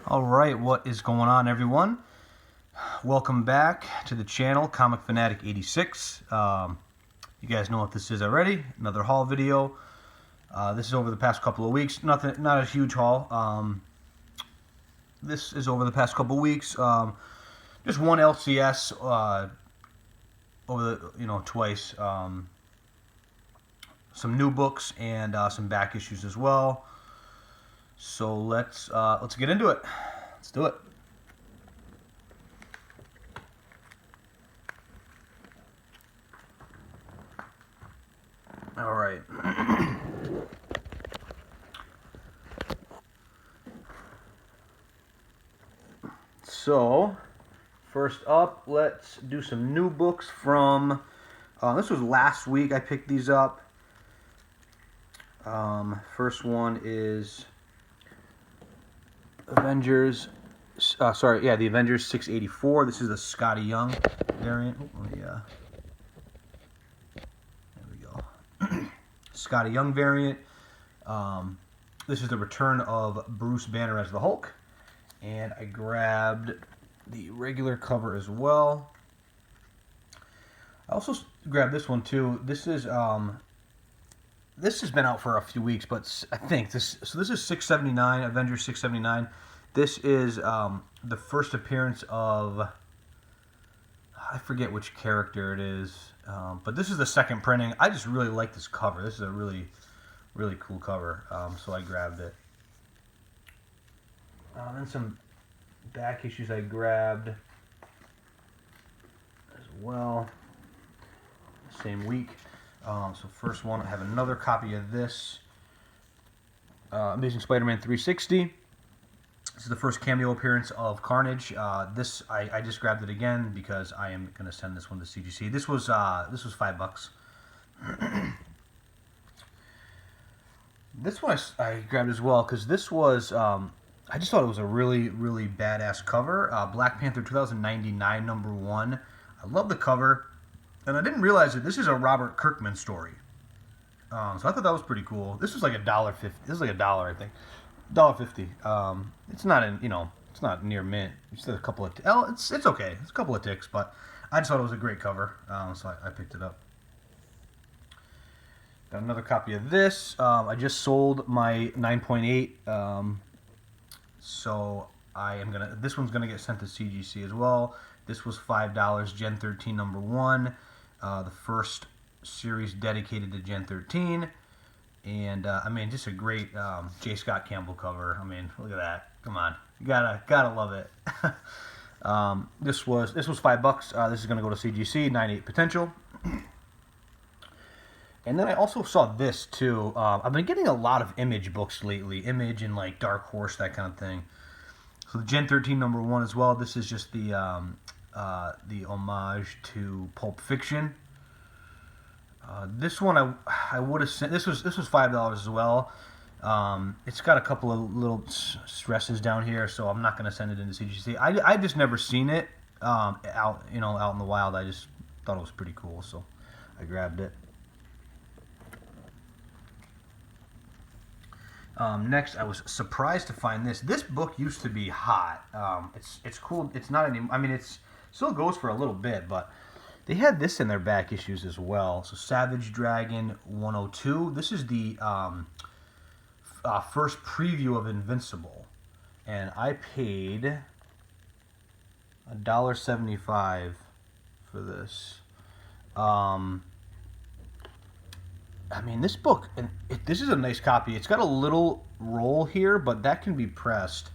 All right, what is going on, everyone? Welcome back to the channel, Comic Fanatic 86. You guys know what this is already. Another haul video. This is over the past couple of weeks. Not a huge haul. This is over the past couple of weeks. Just one LCS over the twice. Some new books and some back issues as well. So let's get into it. Let's do it. All right. So, first up, let's do some new books from. This was last week. I picked these up. First one is Avengers. The Avengers 684. This is the Scotty Young variant. There we go. Scotty Young variant. This is the return of Bruce Banner as the Hulk. And I grabbed the regular cover as well. I also grabbed this one too. This has been out for a few weeks, but I think this is 679, Avengers 679. This is the first appearance of, I forget which character it is, but this is the second printing. I just really like this cover. This is a really, really cool cover, so I grabbed it. Then some back issues I grabbed as well, same week. So first one, I have another copy of this, Amazing Spider-Man 360. This is the first cameo appearance of Carnage. This I just grabbed it again because I am going to send this one to CGC. This was $5. This one I grabbed as well because this was I just thought it was a really, really badass cover. Black Panther 2099 #1. I love the cover, and I didn't realize that this is a Robert Kirkman story. So I thought that was pretty cool. This was like $1.50. This is like $1, I think. $1.50. It's not it's not near mint. It's a couple of it's okay. It's a couple of ticks, but I just thought it was a great cover, so I picked it up. Got another copy of this. I just sold my 9.8. So this one's gonna get sent to CGC as well. This was $5, Gen 13 #1, the first series dedicated to Gen 13, and I mean, just a great J. Scott Campbell cover. I mean, look at that. Come on, you gotta love it. This was $5. This is gonna go to CGC, 9.8 potential. And then I also saw this too. I've been getting a lot of Image books lately. Image and like Dark Horse, that kind of thing. So the Gen 13 #1 as well. This is just the homage to Pulp Fiction. This one I would have sent. This was $5 as well. It's got a couple of little stresses down here, so I'm not going to send it into CGC. I just never seen it out in the wild. I just thought it was pretty cool, so I grabbed it. Next, I was surprised to find this. This book used to be hot. It's cool. It's not any. I mean, it's still goes for a little bit, but they had this in their back issues as well. So Savage Dragon 102. This is the first preview of Invincible, and I paid $1.75 for this. I mean, this book, and this is a nice copy. It's got a little roll here, but that can be pressed.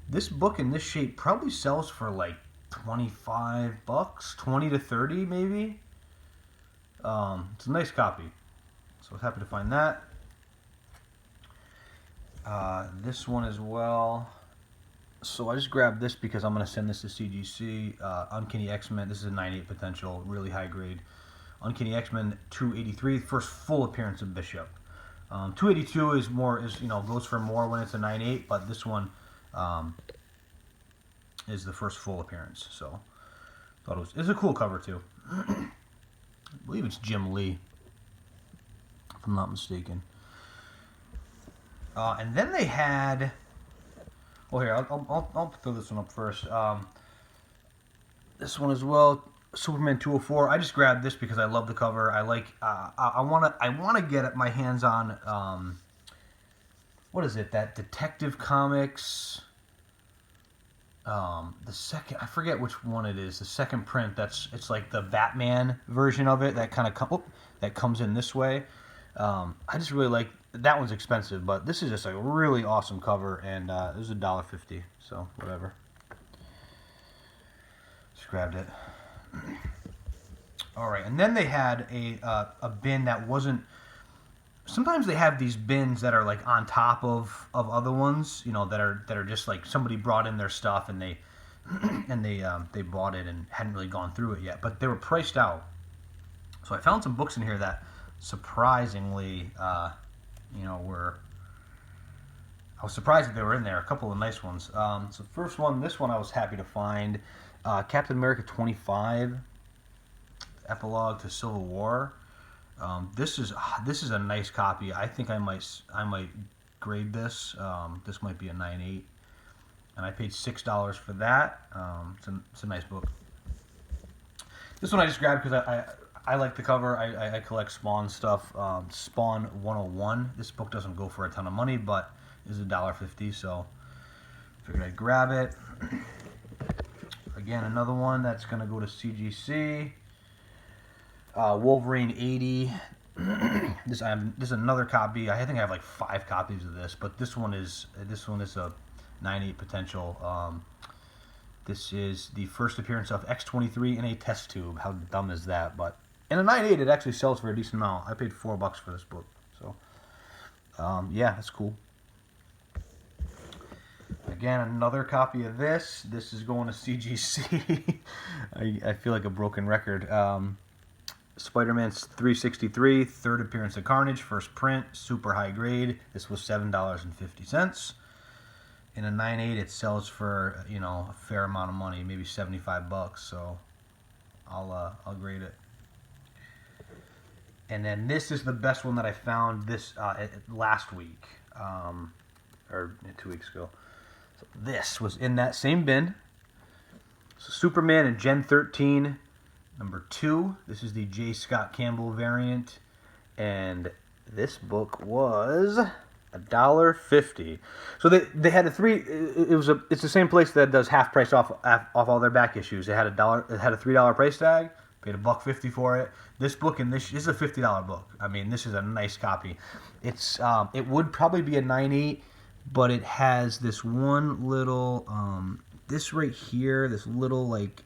This book in this shape probably sells for like $25, 20 to 30 maybe. It's a nice copy, so I was happy to find that. This one as well. So I just grabbed this because I'm going to send this to CGC. Uncanny X-Men. This is a 9.8 potential, really high grade. Uncanny X-Men 283, first full appearance of Bishop. 282 is goes for more when it's a 9.8, but this one is the first full appearance. So thought it's a cool cover too. I believe it's Jim Lee, if I'm not mistaken. And then they had Well, here I'll throw this one up first. This one as well, Superman 204. I just grabbed this because I love the cover. I like. I wanna get my hands on. What is it? That Detective Comics. The second, I forget which one it is. The second print. It's like the Batman version of it. That kind of that comes in this way. I just really like that one's expensive, but this is just a really awesome cover, and it was $1.50. So whatever. Just grabbed it. All right, and then they had a bin that wasn't. Sometimes they have these bins that are like on top of other ones, you know, that are just like somebody brought in their stuff and they they bought it and hadn't really gone through it yet, but they were priced out. So I found some books in here that surprisingly, you know, I was surprised that they were in there. A couple of nice ones. So first one, this one I was happy to find, Captain America 25, Epilogue to Civil War. This is a nice copy. I think I might grade this. This might be a 9.8, and I paid $6 for that. It's a nice book. This one I just grabbed because I like the cover. I collect Spawn stuff. Spawn 101. This book doesn't go for a ton of money, but is $1.50, so figured I'd grab it. Again, another one that's gonna go to CGC. Wolverine 80. This is another copy. I think I have like 5 copies of this, but this one is a 9.8 potential. This is the first appearance of X-23 in a test tube. How dumb is that? But in a 9.8, it actually sells for a decent amount. I paid $4 for this book, so yeah, that's cool. Again, another copy of this. This is going to CGC. I feel like a broken record. Spider-Man 363, third appearance of Carnage, first print, super high grade. This was $7.50. In a 9.8, it sells for, you know, a fair amount of money, maybe $75. So I'll grade it. And then this is the best one that I found this last week, or 2 weeks ago. So this was in that same bin. So Superman and Gen 13. Number 2, this is the J. Scott Campbell variant, and this book was $1.50. So they had a it's the same place that does half price off all their back issues. It had a $3 price tag, paid $1.50 for it. This book this is a $50 book. I mean, this is a nice copy. It would probably be a 9.8, but it has this one little this right here, this little like.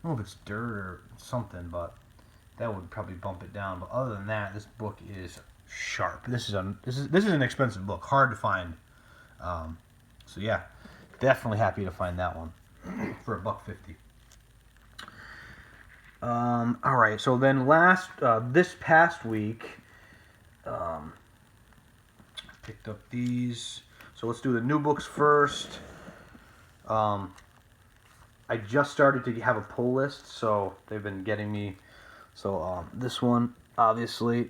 I don't know if it's dirt or something, but that would probably bump it down. But other than that, this book is sharp. This is an expensive book, hard to find. So yeah, definitely happy to find that one for $1.50. All right, so then this past week, picked up these. So let's do the new books first. I just started to have a pull list, so they've been getting me. So this one, obviously,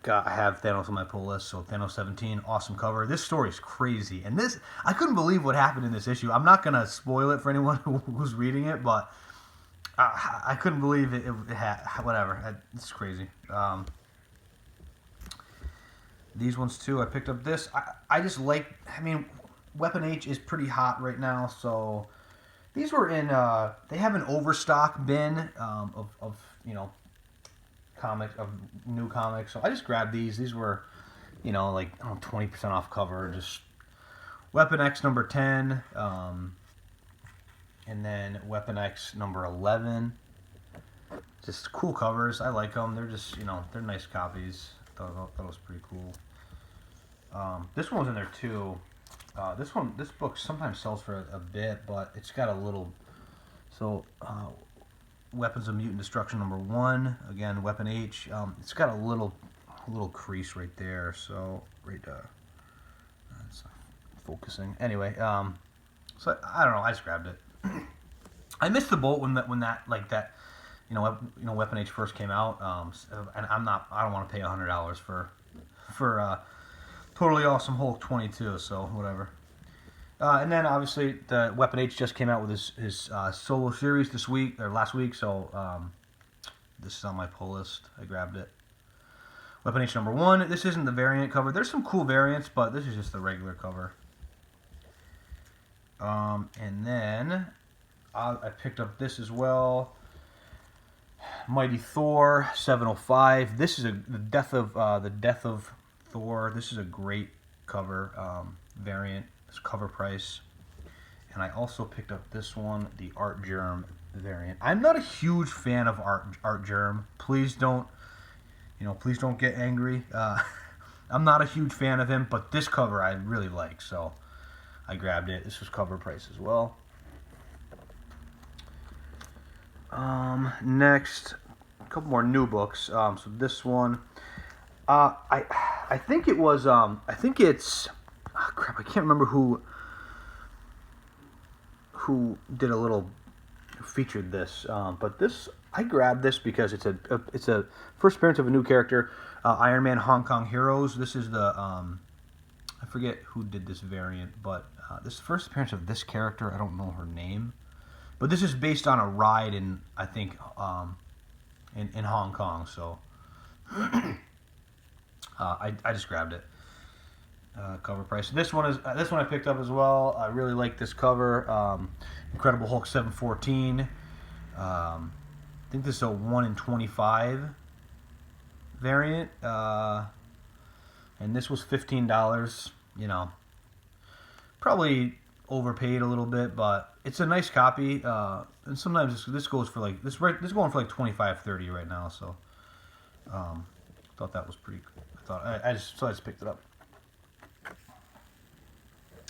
I have Thanos on my pull list. So Thanos 17, awesome cover. This story is crazy, and I couldn't believe what happened in this issue. I'm not gonna spoil it for anyone who's reading it, but I couldn't believe it had whatever. It's crazy. These ones too. I picked up this. I just like. I mean, Weapon H is pretty hot right now, so. These were in, they have an overstock bin of you know, new comics. So I just grabbed these. These were, you know, like 20% off cover. Just Weapon X number 10, and then Weapon X number 11. Just cool covers. I like them. They're just, you know, they're nice copies. Thought it was pretty cool. This one was in there too. This book sometimes sells for a bit, but it's got a little. So, Weapons of Mutant Destruction number 1. Again, Weapon H. It's got a little crease right there. So it's focusing. Anyway, so I don't know. I just grabbed it. I missed the boat when that you know Weapon H first came out. And I don't want to pay $100 for Totally Awesome Hulk 22, so whatever. And then obviously the Weapon H just came out with his solo series this week or last week, so this is on my pull list. I grabbed it. Weapon H #1. This isn't the variant cover. There's some cool variants, but this is just the regular cover. And then I picked up this as well. Mighty Thor 705. This is the death of Thor. This is a great cover variant. This cover price. And I also picked up this one, the Artgerm variant. I'm not a huge fan of Artgerm. Please don't get angry. I'm not a huge fan of him, but this cover I really like, so I grabbed it. This was cover price as well. Next, a couple more new books. So this one, I think it was, I think it's, oh crap, I can't remember who did a little featured this, but this, I grabbed this because it's a first appearance of a new character, Iron Man Hong Kong Heroes. This is the, I forget who did this variant, but this is the first appearance of this character. I don't know her name. But this is based on a ride in, I think, in Hong Kong. So I just grabbed it. Cover price. This one I picked up as well. I really like this cover. Incredible Hulk 714. I think this is a 1 in 25 variant. And this was $15. You know, probably overpaid a little bit, but it's a nice copy, and sometimes this goes for like this going for like $25-$30 right now, so thought that was pretty cool. I just picked it up.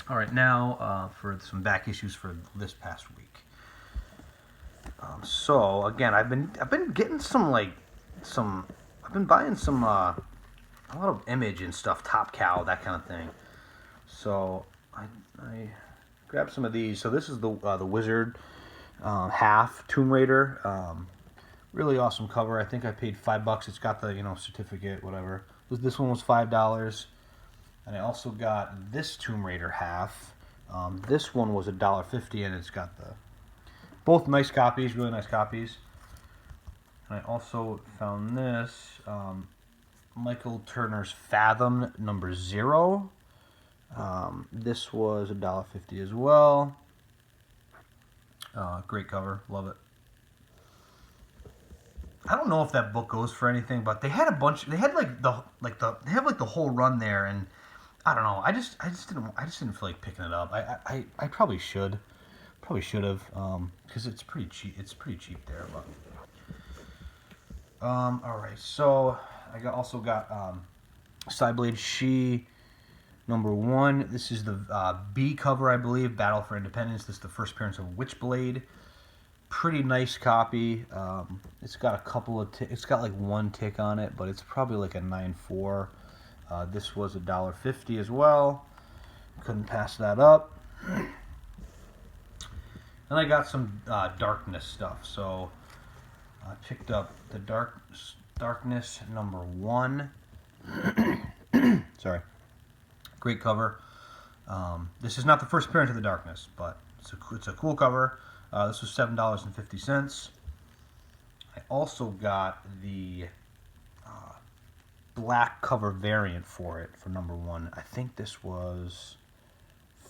All right, now for some back issues for this past week. So again, I've been getting I've been buying some a lot of Image and stuff, Top Cow, that kind of thing. So I grabbed some of these. So this is the Wizard half Tomb Raider. Really awesome cover. I think I paid $5. It's got the certificate, whatever. This one was $5, and I also got this Tomb Raider half. This one was $1.50, and it's got both nice copies, really nice copies. And I also found this Michael Turner's Fathom #0. This was $1.50 as well. Great cover, love it. I don't know if that book goes for anything, but they had a bunch. They had they have the whole run there, and I don't know. I just didn't feel like picking it up. I probably should have, because it's pretty cheap. It's pretty cheap there, but all right. So I also got Cyblade She #1. This is the B cover, I believe. Battle for Independence. This is the first appearance of Witchblade. Pretty nice copy. It's got a couple of it's got like one tick on it, but it's probably like a 9.4. This was $1.50 as well. Couldn't pass that up. And I got some Darkness stuff. So I picked up the Darkness #1. Sorry. Great cover. This is not the first appearance of the Darkness, but it's a cool cover. This was $7.50. I also got the black cover variant for it for #1. I think this was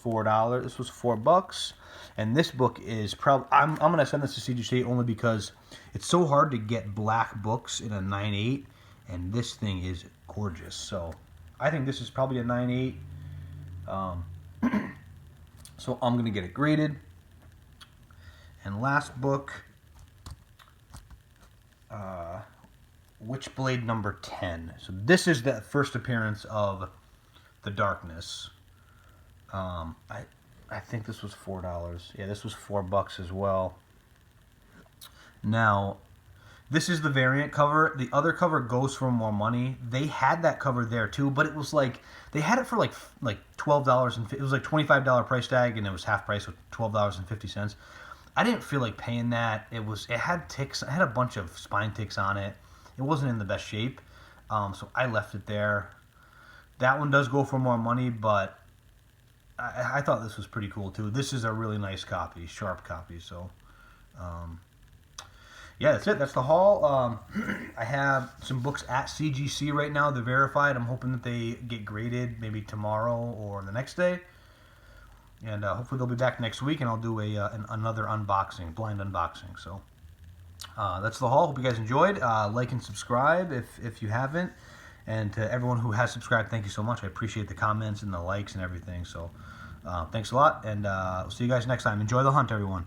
$4. This was $4, and this book is probably. I'm gonna send this to CGC only because it's so hard to get black books in a 9.8, and this thing is gorgeous. So I think this is probably a 9.8. So I'm gonna get it graded. And last book, Witchblade #10. So this is the first appearance of the Darkness. I think this was $4. Yeah, this was $4 as well. Now, this is the variant cover. The other cover goes for more money. They had that cover there too, but it was like they had it for like $12, and it was like $25 price tag, and it was half price with $12.50. I didn't feel like paying that. It had ticks. It had a bunch of spine ticks on it. It wasn't in the best shape, so I left it there. That one does go for more money, but I thought this was pretty cool too. This is a really nice copy, sharp copy. So, yeah, that's it. That's the haul. I have some books at CGC right now. They're verified. I'm hoping that they get graded maybe tomorrow or the next day. And hopefully they'll be back next week, and I'll do another unboxing, blind unboxing. So that's the haul. Hope you guys enjoyed. Like and subscribe if you haven't. And to everyone who has subscribed, thank you so much. I appreciate the comments and the likes and everything. So thanks a lot, and we'll see you guys next time. Enjoy the hunt, everyone.